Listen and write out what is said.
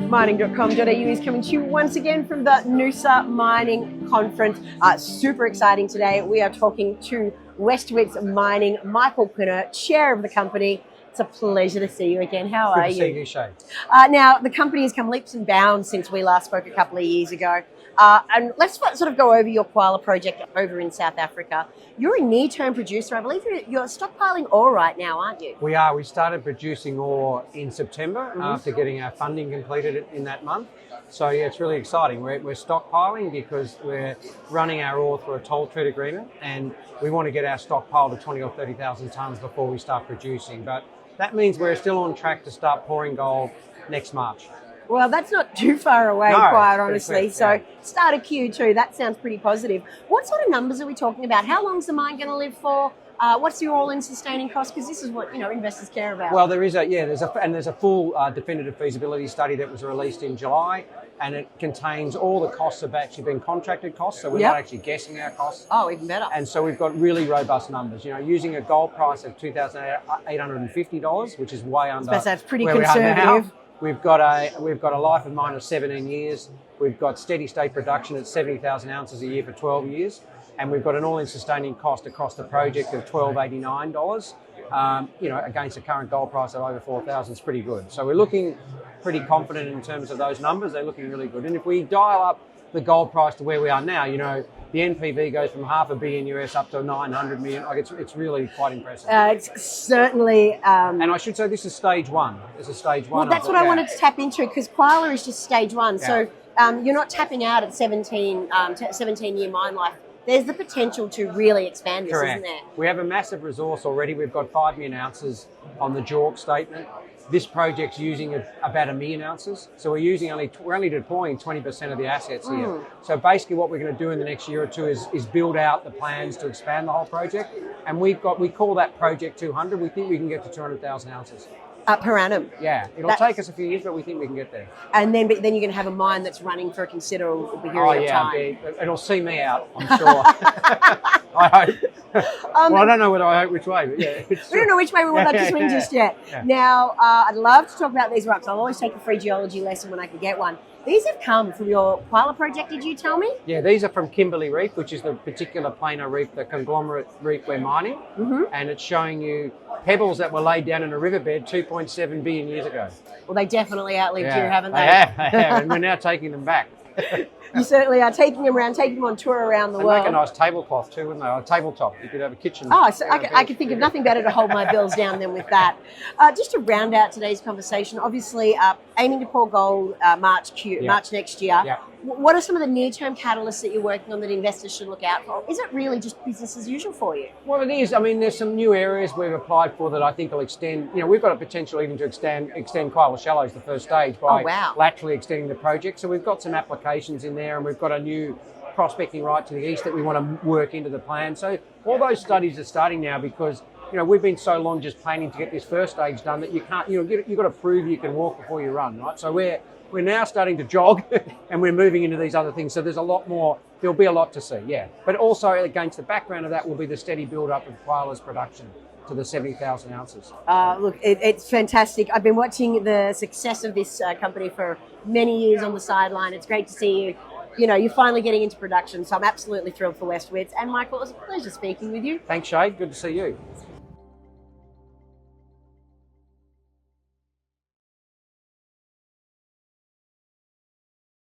Mining.com.au is coming to you once again from the Noosa Mining Conference. Super exciting today. We are talking to Wits Mining, Michael Quinert, chair of the company. It's a pleasure to see you again. How are you? Good to see you, Shae. Now, the company has come leaps and bounds since we last spoke a couple of years ago. And let's sort of go over your Qala Project over in South Africa. You're a near-term producer. I believe you're stockpiling ore right now, aren't you? We are. We started producing ore in September after getting our funding completed in that month. So yeah, it's really exciting. We're stockpiling because we're running our ore through a toll treat agreement, and we want to get our stockpile to 20 or 30,000 tonnes before we start producing. But that means we're still on track to start pouring gold next March. Well, that's not too far away, No, quite honestly. quick, So yeah. start of Q2, that sounds pretty positive. What sort of numbers are we talking about? How long is the mine going to live for? What's your all-in sustaining cost? Because this is what investors care about. Well, there's a full definitive feasibility study that was released in July, and it contains all the costs have actually been contracted costs, so we're not actually guessing our costs. Oh, even better. And so we've got really robust numbers. Using a gold price of $2,850, which is way under. That's pretty where we are now. conservative. We've got a life of mine of 17 years. We've got steady state production at 70,000 ounces a year for 12 years, and we've got an all-in sustaining cost across the project of $1,289. Against the current gold price of over 4,000 is pretty good. So we're looking pretty confident in terms of those numbers. They're looking really good. And if we dial up the gold price to where we are now, the NPV goes from $500 million US up to 900 million. It's really quite impressive. It's certainly. And I should say this is stage one. This is stage one. Well, that's what I wanted to tap into, because Qala is just stage one. Yeah. So you're not tapping out at 17-year mine life. There's the potential to really expand this, Correct. isn't there? We have a massive resource already. We've got 5 million ounces on the JORC statement. This project's using about 1 million ounces. So we're only deploying 20% of the assets here. So basically what we're going to do in the next year or two is build out the plans to expand the whole project. And we call that Project 200. We think we can get to 200,000 ounces. Per annum. Yeah, it'll take us a few years, but we think we can get there. And then you're going to have a mine that's running for a considerable period of time. It'll see me out, I'm sure. I hope. Well, I don't know whether I hope which way, but yeah. We don't know which way we want that to swing just yet. Yeah. Now, I'd love to talk about these rocks. I'll always take a free geology lesson when I can get one. These have come from your Qala project, did you tell me? Yeah, these are from Kimberley Reef, which is the particular planar reef, the conglomerate reef we're mining. And it's showing you pebbles that were laid down in a riverbed 2.7 billion years ago. Well, they definitely outlived you, haven't they? They have, and we're now taking them back. You certainly are taking them around, taking them on tour around the world. Make a nice tablecloth too, wouldn't they? A tabletop. You could have a kitchen. Oh, so I could think of nothing better to hold my bills down than with that. Just to round out today's conversation, obviously aiming to pour gold March next year. Yeah. What are some of the near-term catalysts that you're working on that investors should look out for? Is it really just business as usual for you? Well, it is. I mean, there's some new areas we've applied for that I think will extend. We've got a potential even to extend Qala Shallows, the first stage, by laterally extending the project. So we've got some applications in there, and we've got a new prospecting right to the east that we want to work into the plan. So all those studies are starting now because we've been so long just planning to get this first stage done that you can't. You've got to prove you can walk before you run, right? So we're now starting to jog and we're moving into these other things. So there's a lot more, there'll be a lot to see, yeah. But also against the background of that will be the steady build-up of Qala's production to the 70,000 ounces. Look, it's fantastic. I've been watching the success of this company for many years on the sideline. It's great to see you. You're finally getting into production. So I'm absolutely thrilled for Wits. And Michael, it was a pleasure speaking with you. Thanks, Shae. Good to see you.